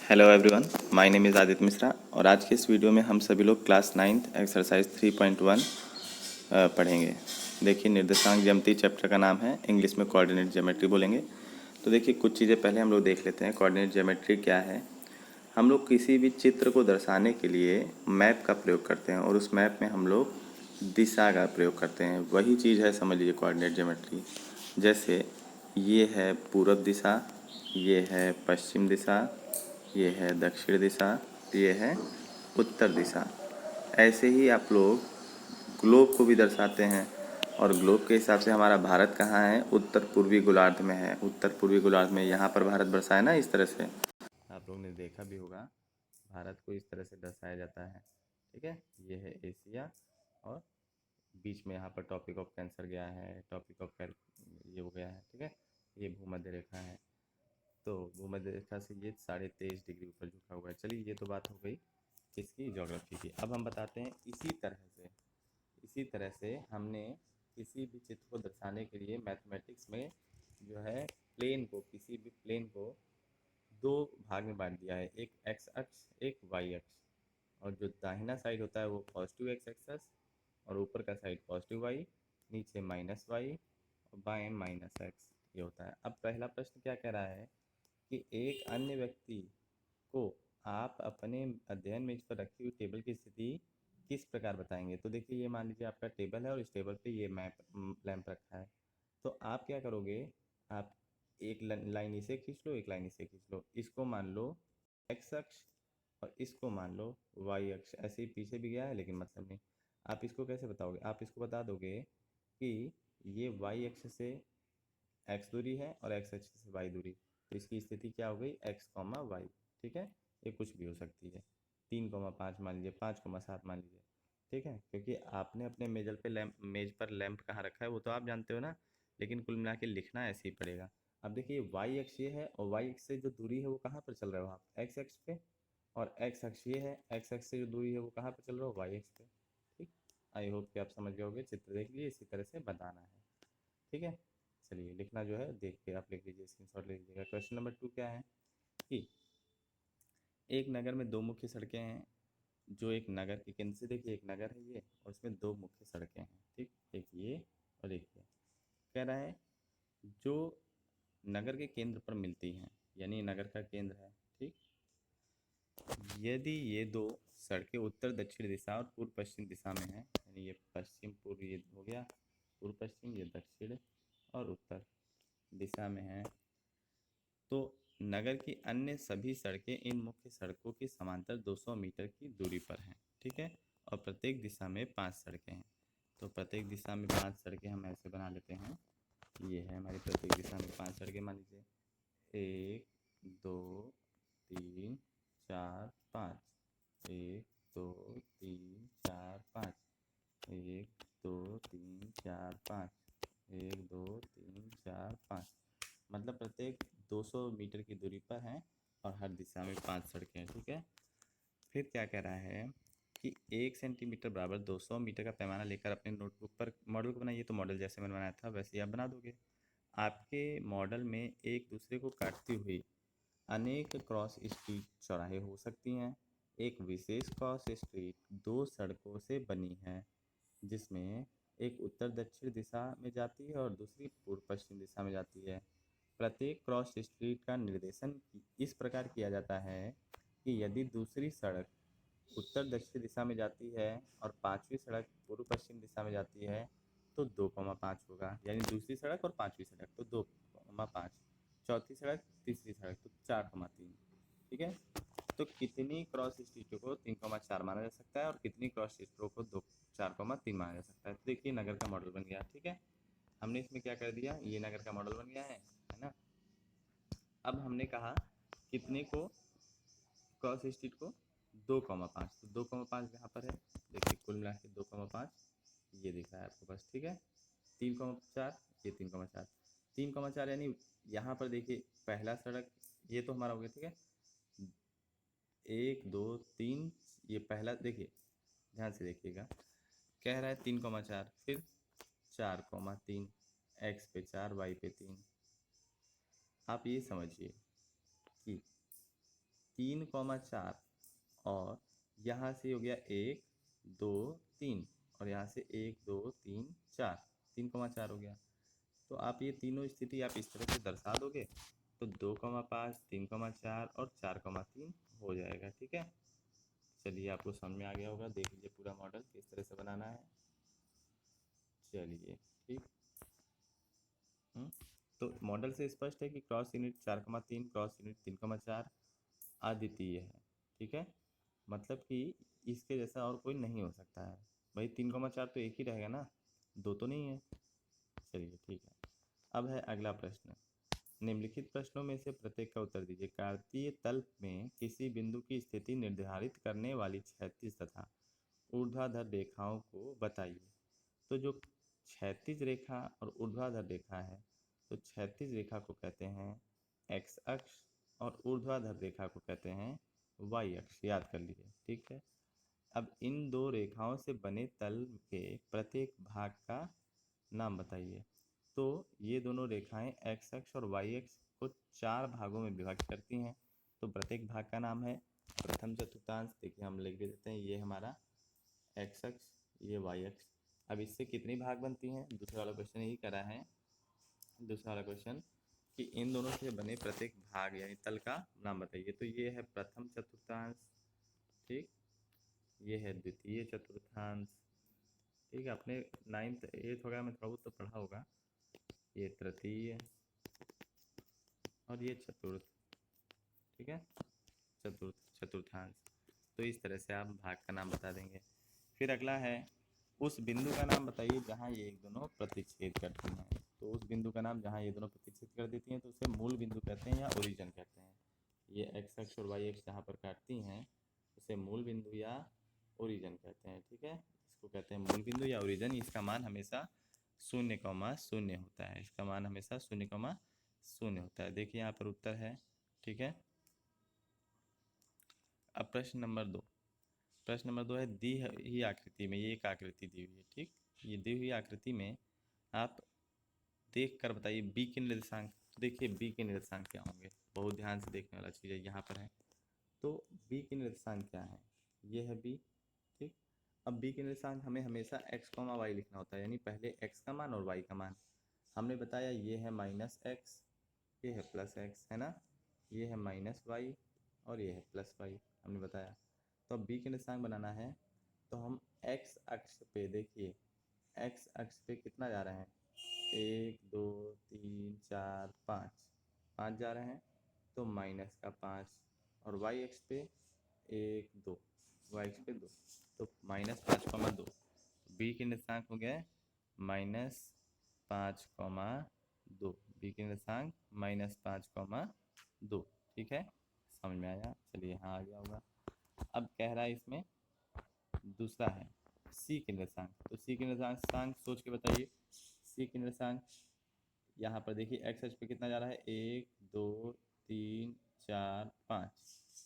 Hello everyone, my name is Aditya Mishra और आज के इस वीडियो में हम सभी लोग क्लास 9th एक्सरसाइज 3.1 पढ़ेंगे। देखिए, निर्देशांक ज्यामिति चैप्टर का नाम है, इंग्लिश में कोऑर्डिनेट ज्योमेट्री बोलेंगे। तो देखिए, कुछ चीज़ें पहले हम लोग देख लेते हैं। कोऑर्डिनेट ज्योमेट्री क्या है? हम लोग किसी भी चित्र को दर्शाने के लिए मैप का प्रयोग करते हैं और उस मैप में हम लोग दिशा का प्रयोग करते हैं। वही चीज़ है, समझ लीजिए, कोऑर्डिनेट ज्योमेट्री। जैसे ये है पूरब दिशा, ये है पश्चिम दिशा, ये है दक्षिण दिशा, ये है उत्तर दिशा। ऐसे ही आप लोग ग्लोब को भी दर्शाते हैं और ग्लोब के हिसाब से हमारा भारत कहाँ है? उत्तर पूर्वी गोलार्ध में है। उत्तर पूर्वी गोलार्ध में यहाँ पर भारत बरसा है ना, इस तरह से आप लोग ने देखा भी होगा। भारत को इस तरह से दर्शाया जाता है। ठीक है, ये है एशिया और बीच में यहाँ पर टॉपिक ऑफ कैंसर गया है, टॉपिक ऑफ ये हो गया है। ठीक है, ये भूमध्य रेखा है। तो भूमध्य रेखा से ये 23.5 डिग्री ऊपर झुका हुआ है। चलिए, ये तो बात हो गई किसकी? ज्योग्राफी की। अब हम बताते हैं इसी तरह से हमने किसी भी चित्र को दर्शाने के लिए मैथमेटिक्स में जो है किसी भी प्लेन को दो भाग में बांट दिया है, एक एक्स अक्ष, एक वाई अक्ष। और जो दाहिना साइड होता है वो पॉजिटिव एक्स एक्सेस और ऊपर का साइड पॉजिटिव वाई, नीचे माइनस वाई और बाएं माइनस एक्स, ये होता है। अब पहला प्रश्न क्या कह रहा है कि एक अन्य व्यक्ति को आप अपने अध्ययन मेज पर रखी हुई टेबल की स्थिति किस प्रकार बताएंगे? तो देखिए, ये मान लीजिए आपका टेबल है और इस टेबल पे ये लैंप रखा है। तो आप क्या करोगे? आप एक लाइन इसे खींच लो, एक लाइन इसे खींच लो। इसको मान लो एक्स अक्ष और इसको मान लो वाई अक्ष। ऐसे ही पीछे भी गया है लेकिन मतलब नहीं। आप इसको कैसे बताओगे? आप इसको बता दोगे कि ये वाई अक्ष से एक्स दूरी है और एक्स अक्ष से वाई दूरी। तो इसकी स्थिति क्या हो गई? X comma Y. ठीक है, ये कुछ भी हो सकती है। 3,5 मान लीजिए, 5,7 मान लीजिए। ठीक है, क्योंकि आपने अपने मेज पर लैंप कहाँ रखा है वो तो आप जानते हो ना, लेकिन कुल मिला के लिखना ऐसे ही पड़ेगा। अब देखिए, वाई अक्ष ये है और वाई अक्ष से जो दूरी है वो कहाँ पर चल रहे हो आप? एक्स अक्ष पे। और एक्स अक्ष ये है, एक्स अक्ष से जो दूरी है वो कहाँ पर चल रहे हो? वाई अक्ष पे। ठीक, आई होप कि आप समझ गए होगे। चित्र देख लीजिए, इसी तरह से बताना है। ठीक है, चलिए, लिखना जो है देख के आप लिख लीजिए, स्क्रीनशॉट ले लीजिएगा। क्वेश्चन नंबर 2 क्या है कि एक नगर में दो मुख्य सड़कें हैं। जो एक नगर के केंद्र से, देखिए, एक नगर है ये और उसमें दो मुख्य सड़कें हैं। ठीक, एक ये और एक ये। कह रहा है जो नगर के केंद्र पर मिलती हैं, यानी नगर का केंद्र है। ठीक, यदि ये दो सड़कें उत्तर दक्षिण दिशा और पूर्व पश्चिम दिशा में हैं, यानी ये पश्चिम पूर्व ये हो गया, पूर्व पश्चिम ये दक्षिण और उत्तर दिशा में है, तो नगर की अन्य सभी सड़कें इन मुख्य सड़कों की समांतर 200 मीटर की दूरी पर हैं। ठीक है, और प्रत्येक दिशा में 5 सड़कें हैं। तो प्रत्येक दिशा में 5 सड़कें हम ऐसे बना लेते हैं। ये है हमारी प्रत्येक दिशा में 5 सड़कें, मान लीजिए 1 2 3 4 5, 1 2 3 4 5, 1 2 3 4 5, 1 2 3 4 5। मतलब प्रत्येक 200 मीटर की दूरी पर हैं और हर दिशा में 5 सड़कें हैं। ठीक है, फिर क्या कह रहा है कि 1 सेंटीमीटर बराबर 200 मीटर का पैमाना लेकर अपने नोटबुक पर मॉडल को बनाइए। तो मॉडल जैसे मैंने बनाया था वैसे ही आप बना दोगे। आपके मॉडल में एक दूसरे को काटती हुई अनेक क्रॉस स्ट्रीट चौराहे हो सकती हैं। एक विशेष क्रॉस स्ट्रीट दो सड़कों से बनी है, जिसमें एक उत्तर दक्षिण दिशा में जाती है और दूसरी पूर्व पश्चिम दिशा में जाती है। प्रत्येक क्रॉस स्ट्रीट का निर्देशन इस प्रकार किया जाता है कि यदि दूसरी सड़क उत्तर दक्षिण दिशा में जाती है और पांचवी सड़क पूर्व पश्चिम दिशा में जाती है तो 2,5 होगा, यानी दूसरी सड़क और पांचवी सड़क तो 2,5, चौथी सड़क तीसरी सड़क तो 4,3। ठीक है, तो कितनी क्रॉस स्ट्रीटों को 3,4 माना जा सकता है और कितनी क्रॉस स्ट्रीटों को 4,3 माना जा सकता है? तो देखिए, नगर का मॉडल बन गया। ठीक है, हमने इसमें क्या कर दिया, ये नगर का मॉडल बन गया है ना। अब हमने कहा कितने को, क्रॉस स्ट्रीट को 2,5, तो 2,5 यहाँ पर है। देखिए, कुल मिला के 2,5 ये दिख रहा है आपको बस। ठीक है, 3,4 ये 3,4, 3,4 यानी यहाँ पर देखिए पहला सड़क ये तो हमारा हो गया। ठीक है, 1 2 3, ये पहला देखिए, ध्यान से देखिएगा, कह रहा है 3,4, फिर 4,3, एक्स पे 4 वाई पे 3। आप ये समझिए कि 3,4 और यहाँ से हो गया 1 2 3 और यहाँ से 1 2 3 4, 3,4 हो गया। तो आप ये तीनों स्थिति आप इस तरह से दर्शा दोगे तो 2,5 3,4 और 4,3 हो जाएगा। ठीक है, चलिए आपको समझ में आ गया होगा। देख लीजिए पूरा मॉडल किस तरह से बनाना है। चलिए ठीक। तो मॉडल से स्पष्ट है कि क्रॉस यूनिट 4,3 क्रॉस यूनिट 3,4 अद्वितीय है। ठीक है, मतलब कि इसके जैसा और कोई नहीं हो सकता है। भाई 3,4 तो एक ही रहेगा ना, दो तो नहीं है। चलिए ठीक है। अब है अगला प्रश्न। निम्नलिखित प्रश्नों में से प्रत्येक का उत्तर दीजिए। कार्तीय तल में किसी बिंदु की स्थिति निर्धारित करने वाली क्षैतिज तथा ऊर्ध्वाधर रेखाओं को बताइए। तो जो क्षैतिज रेखा और ऊर्ध्वाधर रेखा है, तो क्षैतिज रेखा को कहते हैं एक्स अक्ष और ऊर्ध्वाधर रेखा को कहते हैं वाई अक्ष। याद कर लीजिए। ठीक है, अब इन दो रेखाओं से बने तल के प्रत्येक भाग का नाम बताइए। तो ये दोनों रेखाएं एक्स अक्ष और वाई अक्ष को 4 भागों में विभाजित करती हैं। तो प्रत्येक भाग का नाम है प्रथम चतुर्थांश। देखिए हम लिख भी देते हैं, ये हमारा एक्स अक्ष, ये वाई अक्ष। अब इससे कितनी भाग बनती हैं, दूसरा वाला क्वेश्चन यही करा है। दूसरा वाला क्वेश्चन कि इन दोनों से बने प्रत्येक भाग यानी तल का नाम बताइए। तो ये है प्रथम चतुर्थांश, ठीक, ये है द्वितीय चतुर्थांश, ठीक है, आपने 9th 8th वगैरह में थोड़ा बहुत तो पढ़ा होगा। ये तृतीय और ये चतुर्थ, ठीक है, चतुर्थांश। तो इस तरह से आप भाग का नाम बता देंगे। फिर अगला है उस बिंदु का नाम बताइए जहाँ ये एक दोनों प्रतिच्छेद करती हैं। तो उस बिंदु का नाम जहाँ ये दोनों प्रतिच्छेद कर देती हैं तो उसे मूल बिंदु कहते हैं या ओरिजिन कहते हैं। ये एक्स अक्ष और वाई अक्ष जहाँ पर काटती हैं उसे मूल बिंदु या ओरिजिन कहते हैं। ठीक है, इसको कहते हैं मूल बिंदु या ओरिजिन। इसका मान हमेशा 0,0 होता है। इसका मान हमेशा 0,0 होता है। देखिए यहाँ पर उत्तर है। ठीक है, अब प्रश्न नंबर 2। प्रश्न नंबर 2 है दी हुई आकृति में, ये एक आकृति दी हुई है। ठीक, ये दी हुई आकृति में आप देख कर बताइए बी के निर्देशांक। देखिए बी के निर्देशांक क्या होंगे, बहुत ध्यान से देखने वाला चीज़ है। यहाँ पर है तो बी के निर्देशांक क्या है, ये है बी। ठीक, अब बी के निर्देशांक हमें हमेशा एक्स कॉमा वाई लिखना होता है, यानी पहले एक्स का मान और वाई का मान। हमने बताया ये है -x, ये है +x, है ना, ये है -y और ये है +y, हमने बताया। तो अब बी के निर्देशांक बनाना है तो हम एक्स अक्ष पे देखिए, एक्स अक्ष पे कितना जा रहे हैं, 1 2 3 4 5 जा रहे हैं, तो -5। और वाई अक्ष पे 1 2, वाई अक्ष पे 2, तो -5,2। बी के निर्देशांक हो गए -5,2। बी के निर्देशांक -5,2। ठीक है, समझ में आया। चलिए हाँ आ गया होगा। अब कह रहा है इसमें दूसरा है सी के निर्देशांक। तो सी के निर्देशांक सोच के बताइए। सी के निर्देशांक यहाँ पर देखिए एक्स अक्ष पे कितना जा रहा है, 1 2 3 4 5।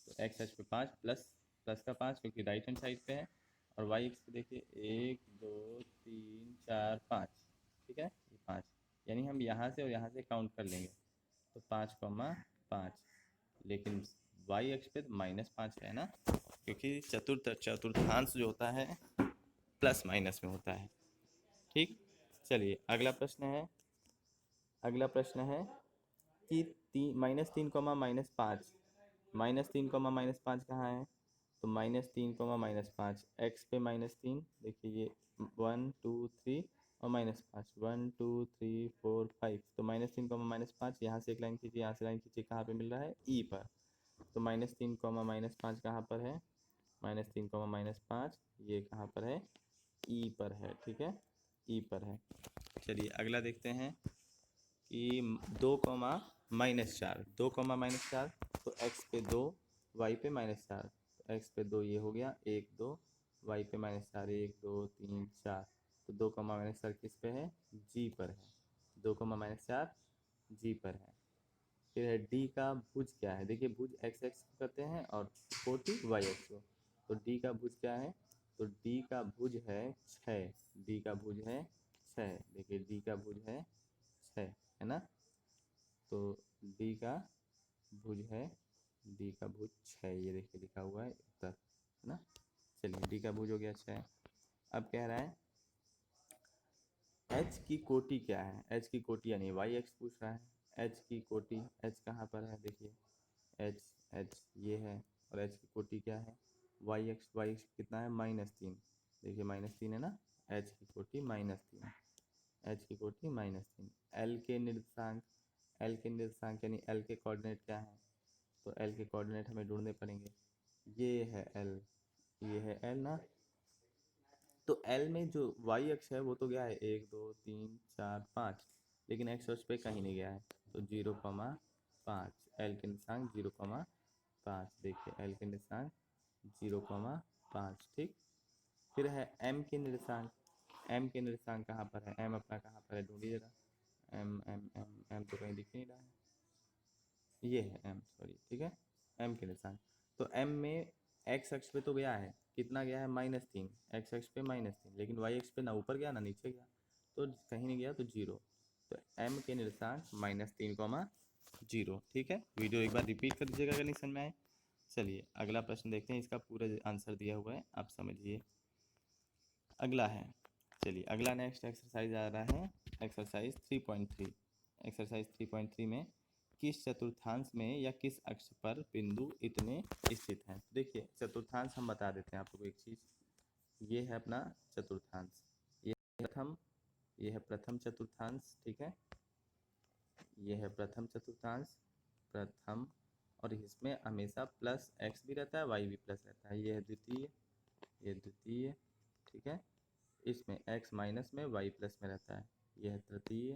तो एक्स अक्ष पे 5 प्लस का 5 क्योंकि राइट हैंड साइड पे है। और वाई अक्ष पे देखिए 1 2 3 4 5, ठीक है, ये 5, यानी हम यहाँ से और यहाँ से काउंट कर लेंगे तो 5,5। लेकिन वाई अक्ष पे -5 है ना, क्योंकि चतुर्थांश जो होता है प्लस माइनस में होता है। ठीक, चलिए अगला प्रश्न है। अगला प्रश्न है कि -3, -5, -3, कहाँ है, तो -3, एक्स पे -3, देखिए ये 1 2 3 और -5, 1 2 3 4 5। तो -3, -5, यहाँ से एक लाइन खींचिए, यहाँ से लाइन खींचिए, कहाँ पे मिल रहा है, ई पर। तो -3, -5 कहाँ पर है, -3, -5 ये कहाँ पर है, ई पर है। ठीक है, ई पर है। चलिए अगला देखते हैं कि 2, -4, 2, -4, तो एक्स पे 2 वाई पे -4, तो एक्स पे 2 ये हो गया 1 2, वाई पे -4 1 2 3 4। तो 2, -4 किस पे है, जी पर है। 2, -4 जी पर है। फिर है डी का भुज क्या है। देखिए भुज एक्स एक्स करते हैं और कोटि वाई एक्स को। तो डी का भुज क्या है, तो डी का भुज है 6। डी का भुज है 6। देखिए डी का भुज है 6, है ना। तो डी का भुज है डी का भुज 6, ये देखिए लिखा हुआ है उत्तर, है ना। चलिए डी का भुज हो गया 6। अब कह रहा है एच की कोटि क्या है, एच की कोटि यानी वाई एक्स पूछ रहा है। एच की कोटि, एच कहाँ पर है देखिए, एच एच ये है, और एच की कोटि क्या है, वाई एक्स कितना है -3, देखिए -3 है ना, एच की कोटि -3, एच की कोटि -3। एल के निर्देशांक, एल के निर्देशांक यानी एल के कोऑर्डिनेट क्या है, तो एल के कोऑर्डिनेट हमें ढूंढने पड़ेंगे। ये है एल, ये है एल ना, तो एल में जो वाई अक्ष है वो तो गया है 1 2 3 4 5, लेकिन एक्स अक्ष पे कहीं नहीं गया है, तो 0,5, एल के निर्देशांक 0,5, देखिए एल के निर्देशांक 0,5, ठीक। फिर है एम के निर्देशांक, एम के निर्देशांक कहाँ पर है, एम अपना कहाँ पर है ढूंढिए जरा, एम एम एम एम तो कहीं दिख नहीं रहा है, ये है एम, सॉरी, ठीक है, एम के निशान। तो एम में एक्स अक्ष पे तो गया है, कितना गया है -3, एक्स अक्ष पे -3, लेकिन वाई अक्ष पे ना ऊपर गया ना नीचे गया, तो कहीं नहीं गया, तो 0। तो एम के निर्देशांक -3,0, ठीक है। वीडियो एक बार रिपीट कर दीजिएगा अगर नहीं समझ में आए। चलिए अगला प्रश्न देखते हैं, इसका पूरा आंसर दिया हुआ है, आप समझिए। अगला है, चलिए अगला नेक्स्ट एक्सरसाइज आ रहा है, एक्सरसाइज 3.3। एक्सरसाइज 3.3 में किस चतुर्थांश में या किस अक्ष पर बिंदु इतने स्थित हैं। देखिए चतुर्थांश हम बता देते हैं आप लोग एक चीज़, ये है अपना चतुर्थांश, ये प्रथम, ये है प्रथम चतुर्थांश, ठीक है, ये है प्रथम चतुर्थांश, प्रथम, और इसमें हमेशा प्लस एक्स भी रहता है, वाई भी प्लस रहता है। ये है द्वितीय, ये द्वितीय, ठीक है, इसमें x माइनस में y प्लस में रहता है। यह है तृतीय,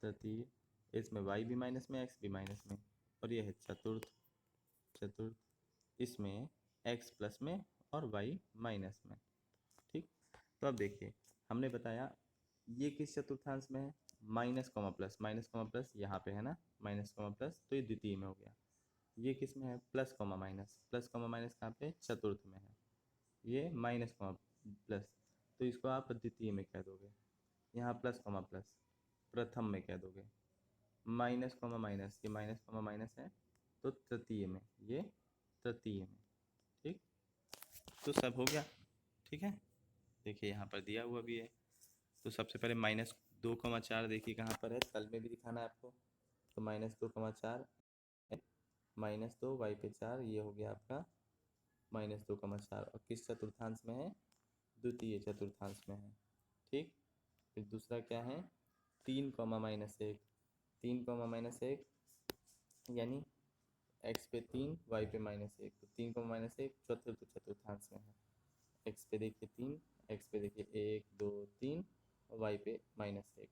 तृतीय, इसमें y भी माइनस में x भी माइनस में, और यह है चतुर्थ, चतुर्थ, इसमें x प्लस में और y माइनस में, ठीक। तो अब देखिए हमने बताया ये किस चतुर्थांश में है, माइनस कॉमा प्लस यहाँ पे है ना, माइनस कॉमा प्लस, तो ये द्वितीय में हो गया। ये किस में है, प्लस कॉमा माइनस कहाँ पे, चतुर्थ में है। ये माइनस कॉमा प्लस, तो इसको आप द्वितीय में कह दोगे। यहाँ प्लस कॉमा प्लस प्रथम में कह दोगे, माइनस कॉमा माइनस, ये माइनस कॉमा माइनस है, तो तृतीय में, ये तृतीय में, ठीक। तो सब हो गया, ठीक है। देखिए यहाँ पर दिया हुआ भी है, तो सबसे पहले -2,4 देखिए कहाँ पर है, तल में भी दिखाना है आपको, तो -2,4, -2 वाई पे 4, ये हो गया आपका -2,4, और किस चतुर्थांश में है, द्वितीय चतुर्थांश में है, ठीक। फिर दूसरा क्या है, 3,-1, 3,-1 यानी x पे 3 y पे -1, तो 3,-1 चतुर्थ चतुर्थांश में है। x पे देखिए 3, x पे देखिए 1 2 3, और y पे -1,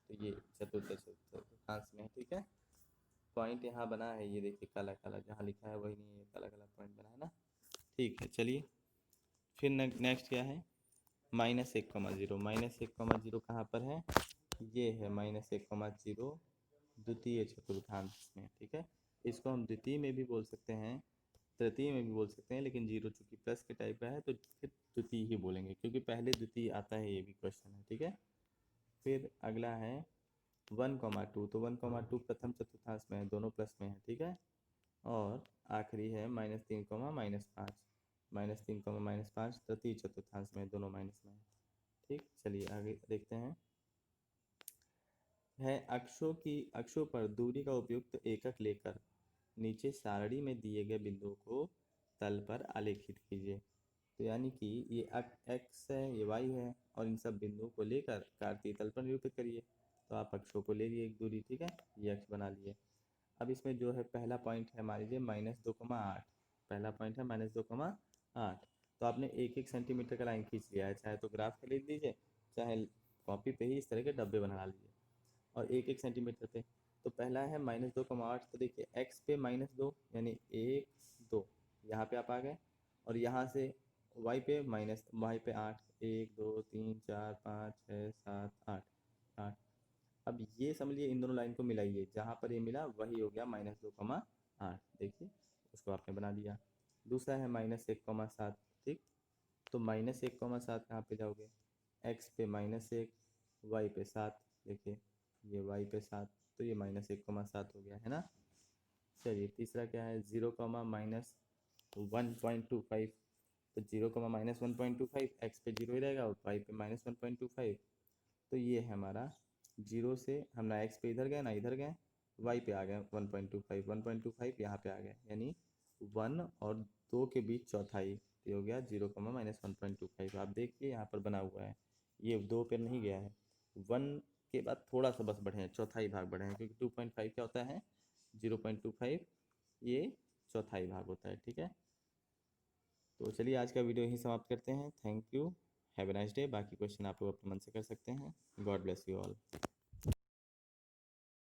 तो ये चतुर्थ चतुर्थांश में है, ठीक है। पॉइंट यहाँ बना है, ये देखिए काला काला, जहाँ लिखा है वही नहीं है, काला काला पॉइंट बना है ना, ठीक है। चलिए फिर नेक्स्ट क्या है, -1,0, -1,0 कहाँ पर है, ये है -1,0 द्वितीय चतुर्थांश में, ठीक है। इसको हम द्वितीय में भी बोल सकते हैं, तृतीय में भी बोल सकते हैं, लेकिन 0 चूंकि प्लस के टाइप का है तो फिर द्वितीय ही बोलेंगे, क्योंकि पहले द्वितीय आता है, ये भी क्वेश्चन है, ठीक है। फिर अगला है 1,2, तो 1,2 प्रथम चतुर्थांश में है, दोनों प्लस में है, ठीक है। और आखिरी है -3, -5, -3, -5 तृतीय चतुर्थांश में, दोनों माइनस में है, ठीक। चलिए आगे देखते हैं, है अक्षों पर दूरी का उपयुक्त एकक लेकर नीचे सारणी में दिए गए बिंदुओं को तल पर आलेखित कीजिए। तो यानी कि ये एक्स है, ये वाई है, और इन सब बिंदुओं को लेकर कार्तीय तल पर निरूपित करिए। तो आप अक्षों को ले लिए एक दूरी, ठीक है, ये अक्ष बना लिए। अब इसमें जो है पहला पॉइंट है मान लीजिए -2,8, पहला पॉइंट है -2,8, तो आपने 1-1 सेंटीमीटर का लाइन खींच लिया है, चाहे तो ग्राफ पे लिख लीजिए, चाहे कॉपी पे ही इस तरह के डब्बे बना लीजिए, और 1-1 सेंटीमीटर पे। तो पहला है -2,8, तो देखिए x पे -2 यानी 1 2, यहाँ पे आप आ गए, और यहाँ से y पे 8, 1 2 3 4 5 6 7 8 8। अब ये समझ लिए इन दोनों लाइन को मिलाइए, जहाँ पर ये मिला वही हो गया -2,8, देखिए उसको आपने बना दिया। दूसरा है -1,7, ठीक। तो -1,7 कहाँ पे जाओगे, x पे -1, y पे 7, देखिए ये y पे 7, तो ये -1,7 हो गया, है ना। चलिए तीसरा क्या है, 0, -1.25। तो 0, -1.25, एक्स पे 0 ही रहेगा और वाई पे -1.25। तो ये है हमारा, 0 से हम ना एक्स पे इधर गए ना इधर गए, वाई पे आ गए 1.25, 1.25 यहाँ पे आ गए, यानी 1 और 2 के बीच चौथाई, तो ये हो गया 0, -1.25। आप देखिए यहाँ पर बना हुआ है, ये 2 पे नहीं गया है, 1 के बाद थोड़ा सा बस बढ़े हैं, चौथाई भाग बढ़े हैं, क्योंकि 2.5 क्या होता है, 0.25, ये चौथाई भाग होता है। ठीक है, तो चलिए आज का वीडियो यहीं समाप्त करते हैं। Thank you, have a nice day. बाकी क्वेश्चन आप लोग अपने मन से कर सकते हैं। God bless you all.